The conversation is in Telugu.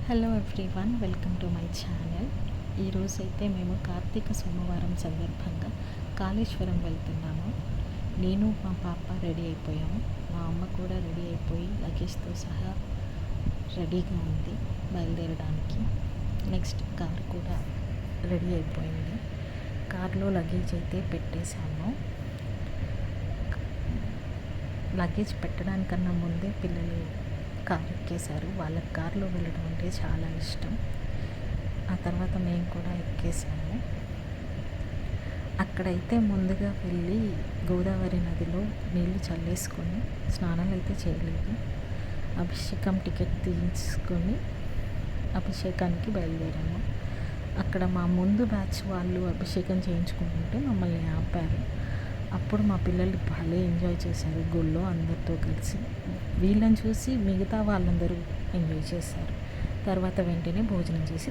Hello everyone, welcome to my channel. ఈరోజైతే మేము కార్తీక సోమవారం సందర్భంగా కాళేశ్వరం వెళ్తున్నాము. నేను మా పాప రెడీ అయిపోయాము. మా అమ్మ కూడా రెడీ అయిపోయి లగేజ్తో సహా రెడీగా ఉంది బయలుదేరడానికి. నెక్స్ట్ కార్ కూడా రెడీ అయిపోయింది. కార్లో లగేజ్ అయితే పెట్టేశాము. లగేజ్ పెట్టడానికన్నా ముందే పిల్లలు కార్ ఎక్కేశారు. వాళ్ళకి కార్లో వెళ్ళడం అంటే చాలా ఇష్టం. ఆ తర్వాత మేము కూడా ఎక్కేసాము. అక్కడైతే ముందుగా వెళ్ళి గోదావరి నదిలో నీళ్లు చల్లేసుకొని స్నానాలు అయితే చేయలేదు. అభిషేకం టికెట్ తీసుకొని అభిషేకానికి బయలుదేరాము. అక్కడ మా ముందు బ్యాచ్ వాళ్ళు అభిషేకం చేయించుకుంటుంటే మమ్మల్ని ఆపారు. అప్పుడు మా పిల్లలు భలే ఎంజాయ్ చేశారు గుళ్ళో అందరితో కలిసి. వీళ్ళని చూసి మిగతా వాళ్ళందరూ ఎంజాయ్ చేశారు. తర్వాత వెంటనే భోజనం చేసి